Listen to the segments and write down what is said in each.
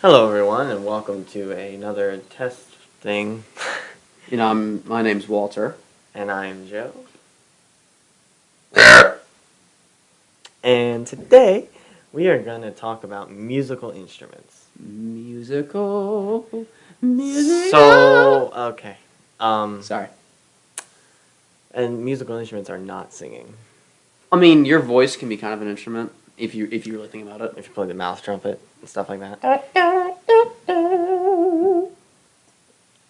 Hello, everyone, and welcome to another test thing. My name's Walter. And I'm Joe. And today we are going to talk about musical instruments. Musical. So, okay. Sorry. And musical instruments are not singing. I mean, your voice can be kind of an instrument if you really think about it. If you play the mouth trumpet and stuff like that.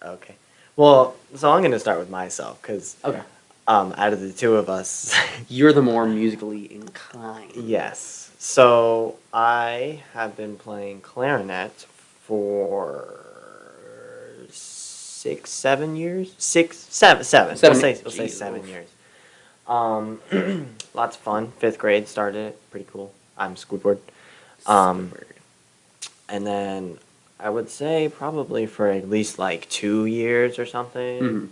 Okay. Well, so I'm going to start with myself because Okay. out of the two of us, You're the more musically inclined. yes. So I have been playing clarinet for 7 years. 7. We'll say 7 years. Lots of fun. 5th grade started it. Pretty cool. I'm Squidward. And then I would say probably for at least like 2 years or something. Mhm.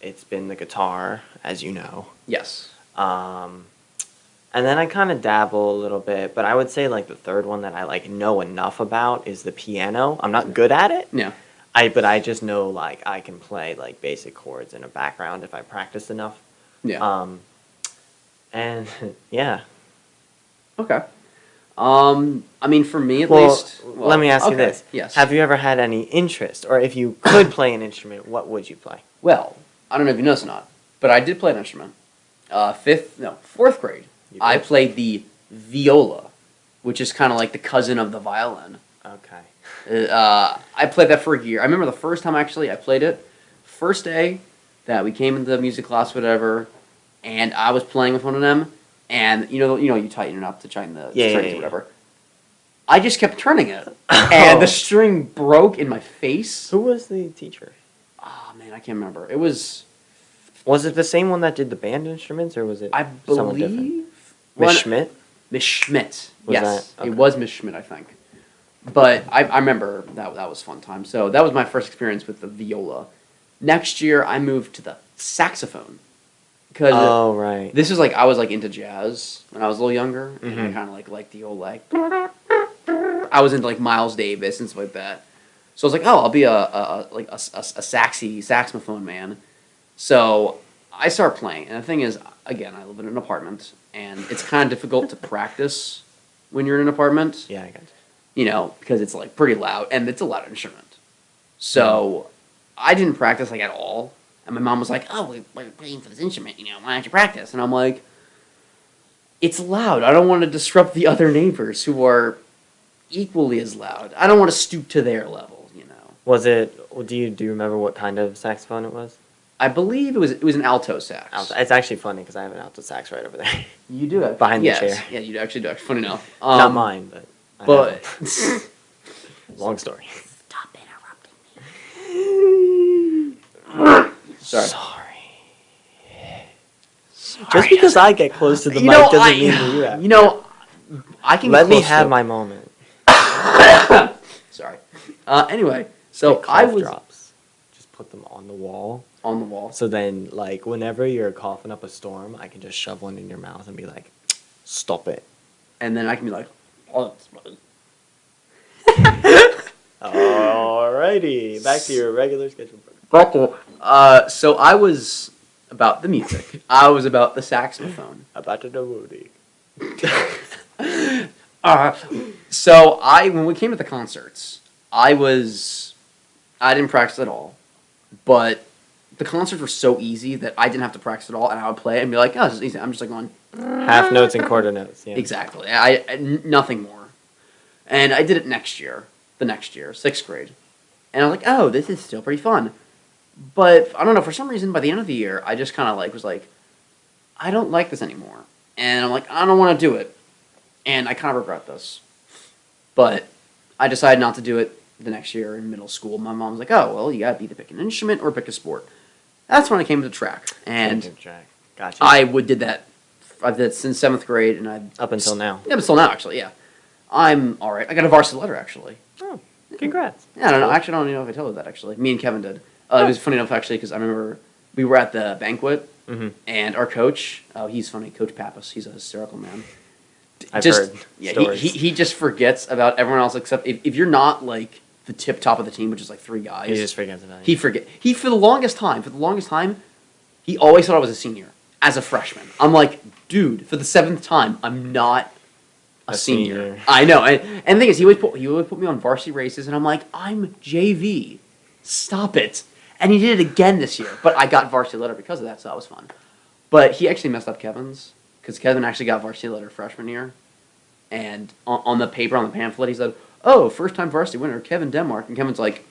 It's been the guitar, as you know. Yes. And then I kind of dabble a little bit, but I would say like the third one that I like know enough about is the piano. I'm not good at it. Yeah. But I just know like I can play like basic chords in a background if I practice enough. Yeah. And yeah. Okay. I mean, for me at Well, least. let me ask you okay, this. Yes. Have you ever had any interest, or if you could play an instrument, what would you play? Well, I don't know if you know this or not, but I did play an instrument. 4th grade. You I did? played the viola, which is kind of like the cousin of the violin. Okay. I played that for a year. I remember the first time actually I played it. First day that we came into the music class, whatever, and I was playing with one of them, and you tighten it up to tighten the strings or whatever. I just kept turning it, and the string broke in my face. Who was the teacher? Oh man, I can't remember. It was. Was it the same one that did the band instruments, or was it I someone different? believe Miss Schmidt? Miss Schmidt. Was Yes, that- okay. it was Miss Schmidt, I think. But I remember that was a fun time. So that was my first experience with the viola. Next year, I moved to the saxophone because Oh, right. this is like I was like into jazz when I was a little younger, and I Mhm. kind of like the old like. I was into like Miles Davis and stuff like that. So I was like, oh, I'll be a saxophone man. So I start playing, and the thing is, again, I live in an apartment, and it's kind of difficult to practice when you're in an apartment. Yeah, I got you. Because it's like pretty loud, and it's a loud instrument. So I didn't practice like at all, and my mom was like, "Oh, we're playing for this instrument, why don't you practice?" And I'm like, "It's loud. I don't want to disrupt the other neighbors who are equally as loud. I don't want to stoop to their level." Was it? Do you remember what kind of saxophone it was? I believe it was an alto sax. It's actually funny because I have an alto sax right over there. You do have Behind the yes. chair. Yeah, you actually do. Funny enough, Not mine, but. I But have it. Long story. stop interrupting me. Sorry. Just because I get close to the mic doesn't mean that you have. I can. Let me close have to- my moment. Sorry. Anyway, so Get I cough was drops. Just put them on the wall. on the wall. So then, like, whenever you're coughing up a storm, I can just shove one in your mouth and be like, "Stop it." And then I can be like, oh, Alrighty, back to your regular schedule. so I was about the music. I was about the saxophone. About the Woody. So when we came to the concerts, I didn't practice at all, but the concerts were so easy that I didn't have to practice at all, and I would play it and be like, oh, this is easy. I'm just like going, Half notes and quarter notes. Yeah. exactly. Nothing more. And I did it the next year, 6th grade. And I was like, oh, this is still pretty fun. But I don't know, for some reason, by the end of the year, I just kind of was like, I don't like this anymore. And I'm like, I don't want to do it. And I kind of regret this. But I decided not to do it the next year in middle school. My mom was like, oh, well, you got to either pick an instrument or pick a sport. That's when I came to track. And Gotcha. I did that. I've did it since 7th grade, and Up until now. Up until now, actually, yeah. I'm all right. I got a varsity letter, actually. Oh, congrats. Yeah, I don't know. Actually, I don't even know if I told you that, actually. Me and Kevin did. It was funny enough, actually, because I remember we were at the banquet, Mm-hmm. and our coach, he's funny, Coach Pappas, he's a hysterical man. I've just heard yeah, stories. he just forgets about everyone else except if you're not like the tip top of the team, which is like three guys. He just forgets about it. He for the longest time, he always thought I was a senior as a freshman. I'm like, dude, for the seventh time, I'm not a senior. I know, and the thing is, he always put me on varsity races, and I'm like, I'm JV, stop it. And he did it again this year, but I got varsity letter because of that, so that was fun. But he actually messed up Kevin's because Kevin actually got varsity letter freshman year, and on the paper on the pamphlet he said, "Oh, first time varsity winner Kevin Denmark," and Kevin's like,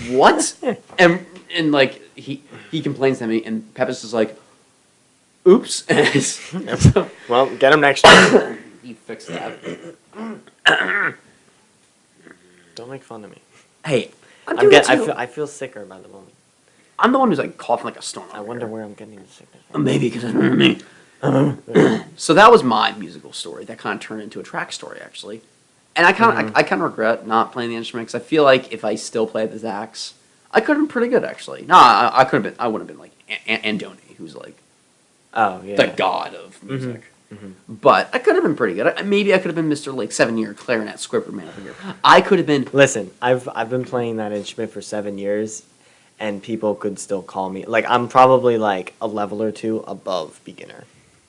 "What?" and like he complains to me, and Pepis is like, "Oops." So, Well, get him next year. he fixed that. Don't make fun of me. Hey, I'm doing it too. I feel sicker by the moment. I'm the one who's like coughing like a storm. I over wonder here. where I'm getting the sickness from. Maybe because it's me. So that was my musical story. That kind of turned into a track story, actually. And I kind of I kind of regret not playing the instrument because I feel like if I still played the Zax, I could have been pretty good, actually. No, I could have been. I would have been like Andoni, who's like Oh yeah. the god of music. But I could have been pretty good. Maybe I could have been Mr. like 7-year clarinet squibber man over here. I could have been. Listen, I've been playing that instrument for 7 years, and people could still call me like I'm probably like a level or two above beginner.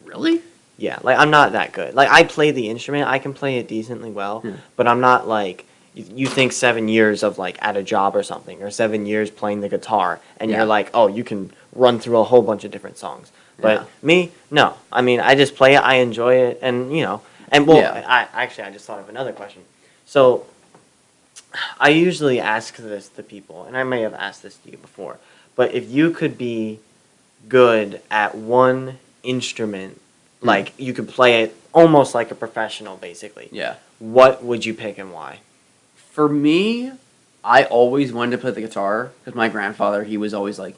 Really? Yeah, like I'm not that good. Like I play the instrument, I can play it decently well, but I'm not like you think 7 years of like at a job or something, or 7 years playing the guitar, and Yeah. you're like, oh, you can run through a whole bunch of different songs. But Yeah. me, no. I mean, I just play it, I enjoy it, and and well, Yeah. I just thought of another question. So I usually ask this to people, and I may have asked this to you before, but if you could be good at one instrument, like you could play it almost like a professional, basically, Yeah. what would you pick and why? For me, I always wanted to play the guitar because my grandfather, he was always like,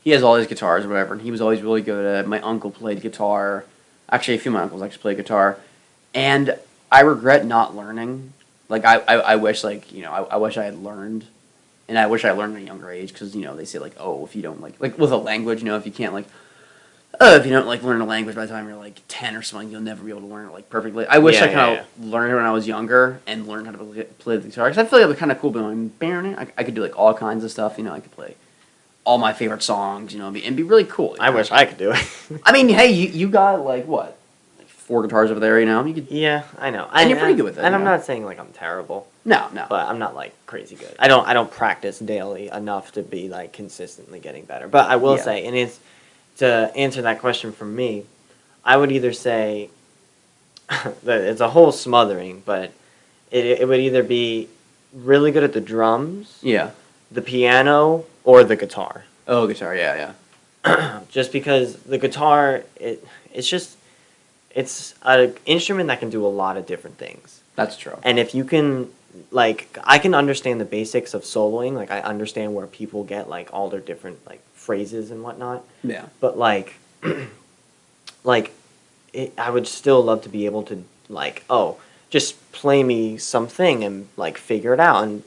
he has all his guitars or whatever, and he was always really good at it. My uncle played guitar. Actually, a few of my uncles actually played guitar. And I regret not learning. Like, I wish, like, I wish I had learned. And I wish I learned at a younger age because, they say, like, oh, if you don't, like with a language, if you can't, like, if you don't, like, learn a language by the time you're, like, 10 or something, you'll never be able to learn it, like, perfectly. I wish I kind of learned it when I was younger and learned how to play the guitar. Because I feel like it was kind of cool being like, I could do, like, all kinds of stuff. I could play all my favorite songs, and be really cool. I wish I could do it. I mean, hey, you got, like, what? Like 4 guitars over there, You could... Yeah, I know. And you're pretty good with it. And I'm not saying, like, I'm terrible. No. But I'm not, like, crazy good. I don't practice daily enough to be, like, consistently getting better. But I will say, and it's, to answer that question from me, I would either say, that it's a whole smothering, but it would either be really good at the drums, Yeah. the piano, or the guitar. Oh, guitar, yeah. Just because the guitar, it's an instrument that can do a lot of different things. That's true. And if you can, like, I can understand the basics of soloing. Like, I understand where people get, like, all their different, like, phrases and whatnot. Yeah. But, like, I would still love to be able to, like, just play me something and, like, figure it out. And,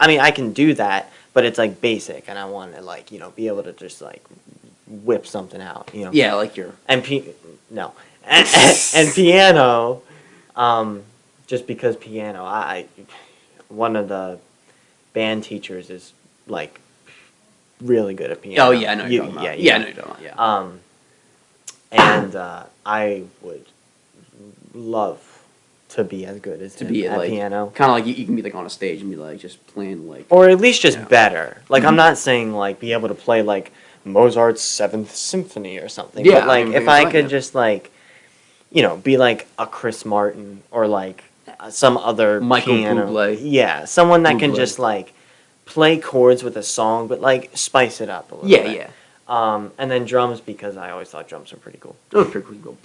I mean, I can do that, but it's, like, basic. And I want to, like, be able to just, like, whip something out, Yeah, like your... And, no. And piano, just because piano, one of the band teachers is like really good at piano. Oh yeah, I know you're talking about. Yeah, I know you're talking about. And I would love to be as good as him at like, piano. Kind of like you can be like on a stage and be like just playing like, or at least just better. Like I'm not saying like be able to play like Mozart's Seventh Symphony or something. Yeah, but like if I could just like be like a Chris Martin or like some other Michael piano. Bublé. Yeah, someone that can Bublé. just like play chords with a song, but like spice it up a little yeah, bit. yeah. And then drums because I always thought drums were pretty cool, That was pretty cool.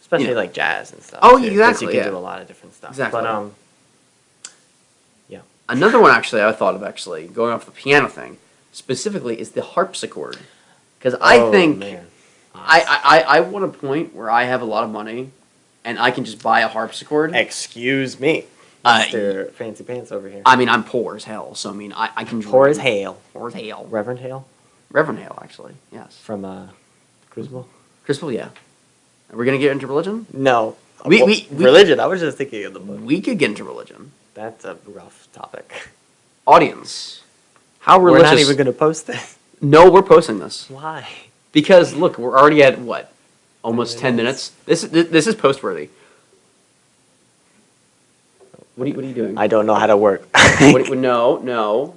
especially like jazz and stuff. Oh, too, 'cause exactly, you can yeah. do a lot of different stuff. Exactly. But Another one actually I thought of actually going off the piano thing specifically is the harpsichord because I think man. I want a point where I have a lot of money and I can just buy a harpsichord. Excuse me, Uh, Mr. Fancy Pants over here. I mean, I'm poor as hell, so I mean, I can Poor dream. as Hale. Poor as hell. Reverend Hale Reverend Hale, actually, yes. from Crucible. Crucible, yeah. Are we gonna get into religion? No. We- Religion. I was just thinking of the book. We could get into religion. That's a rough topic. Audience, how We're religious? not even going to post this. No, we're posting this Why? because look, we're already at what, almost 10 minutes. This is post worthy. What are you doing? I don't know how to work. No.